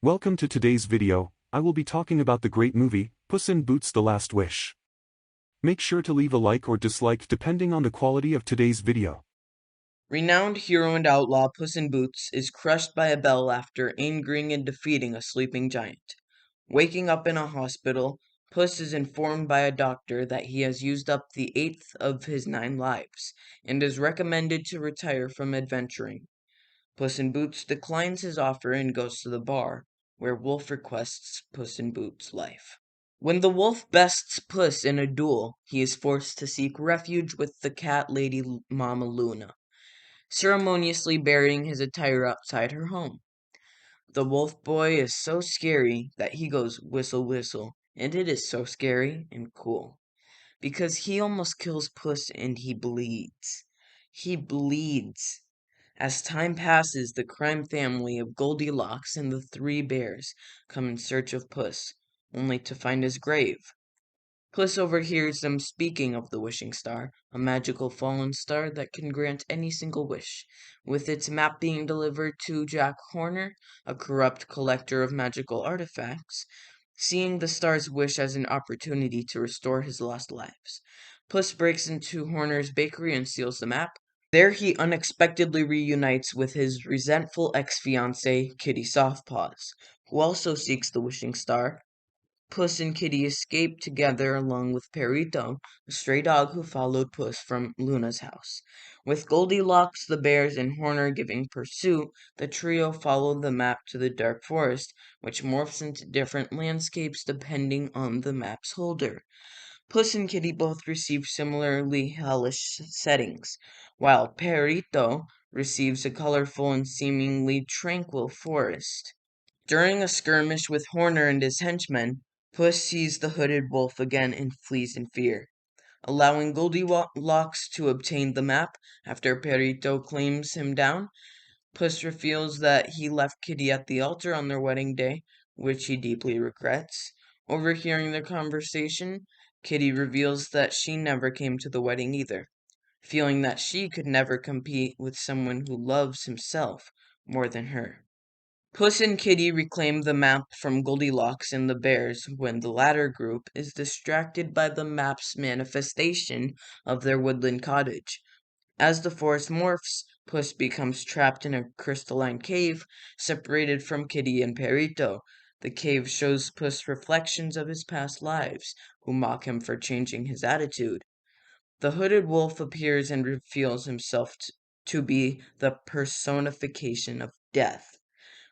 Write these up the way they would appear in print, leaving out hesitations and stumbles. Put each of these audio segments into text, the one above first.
Welcome to today's video. I will be talking about the great movie, Puss in Boots: The Last Wish. Make sure to leave a like or dislike depending on the quality of today's video. Renowned hero and outlaw Puss in Boots is crushed by a bell after angering and defeating a sleeping giant. Waking up in a hospital, Puss is informed by a doctor that he has used up the 8th of his 9 lives, and is recommended to retire from adventuring. Puss in Boots declines his offer and goes to the bar, where Wolf requests Puss in Boots' life. When the wolf bests Puss in a duel, he is forced to seek refuge with the cat lady Mama Luna, ceremoniously burying his attire outside her home. The wolf boy is so scary that he goes whistle whistle, and it is so scary and cool. Because he almost kills Puss and he bleeds. He bleeds. As time passes, the crime family of Goldilocks and the three bears come in search of Puss, only to find his grave. Puss overhears them speaking of the wishing star, a magical fallen star that can grant any single wish, with its map being delivered to Jack Horner, a corrupt collector of magical artifacts. Seeing the star's wish as an opportunity to restore his lost lives, Puss breaks into Horner's bakery and steals the map. There he unexpectedly reunites with his resentful ex-fiancée, Kitty Softpaws, who also seeks the wishing star. Puss and Kitty escape together along with Perito, a stray dog who followed Puss from Luna's house. With Goldilocks, the bears, and Horner giving pursuit, the trio follow the map to the dark forest, which morphs into different landscapes depending on the map's holder. Puss and Kitty both receive similarly hellish settings, while Perito receives a colorful and seemingly tranquil forest. During a skirmish with Horner and his henchmen, Puss sees the hooded wolf again and flees in fear. Allowing Goldilocks to obtain the map after Perito claims him down, Puss reveals that he left Kitty at the altar on their wedding day, which he deeply regrets. Overhearing their conversation, Kitty reveals that she never came to the wedding either, feeling that she could never compete with someone who loves himself more than her. Puss and Kitty reclaim the map from Goldilocks and the bears when the latter group is distracted by the map's manifestation of their woodland cottage. As the forest morphs, Puss becomes trapped in a crystalline cave, separated from Kitty and Perito. The cave shows Puss reflections of his past lives, who mock him for changing his attitude. The hooded wolf appears and reveals himself to be the personification of death,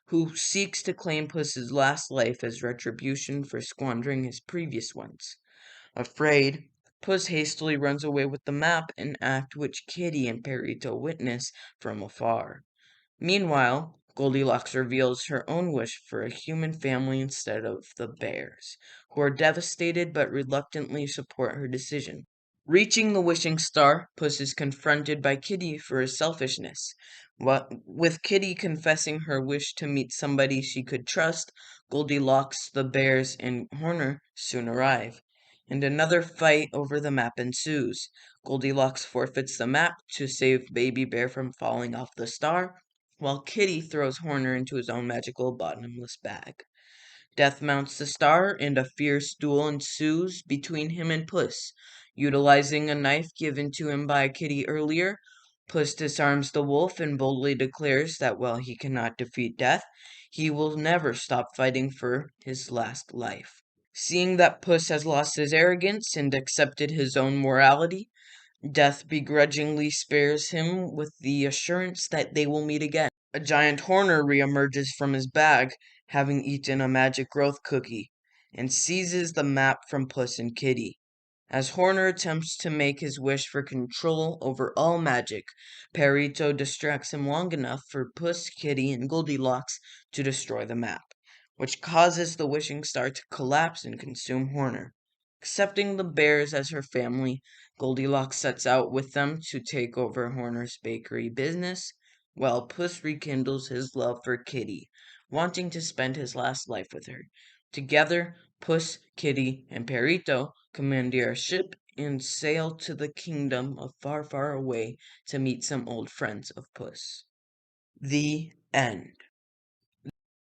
who seeks to claim Puss's last life as retribution for squandering his previous ones. Afraid, Puss hastily runs away with the map, an act which Kitty and Perito witness from afar. Meanwhile, Goldilocks reveals her own wish for a human family instead of the bears, who are devastated but reluctantly support her decision. Reaching the wishing star, Puss is confronted by Kitty for his selfishness. With Kitty confessing her wish to meet somebody she could trust, Goldilocks, the bears, and Horner soon arrive, and another fight over the map ensues. Goldilocks forfeits the map to save Baby Bear from falling off the star, while Kitty throws Horner into his own magical bottomless bag. Death mounts the star, and a fierce duel ensues between him and Puss. Utilizing a knife given to him by Kitty earlier, Puss disarms the wolf and boldly declares that while he cannot defeat death, he will never stop fighting for his last life. Seeing that Puss has lost his arrogance and accepted his own morality, Death begrudgingly spares him with the assurance that they will meet again. A giant Horner reemerges from his bag, having eaten a magic growth cookie, and seizes the map from Puss and Kitty. As Horner attempts to make his wish for control over all magic, Perito distracts him long enough for Puss, Kitty, and Goldilocks to destroy the map, which causes the wishing star to collapse and consume Horner. Accepting the bears as her family, Goldilocks sets out with them to take over Horner's bakery business, while Puss rekindles his love for Kitty, wanting to spend his last life with her. Together, Puss, Kitty, and Perito commandeer a ship and sail to the kingdom of far, far away to meet some old friends of Puss. The end.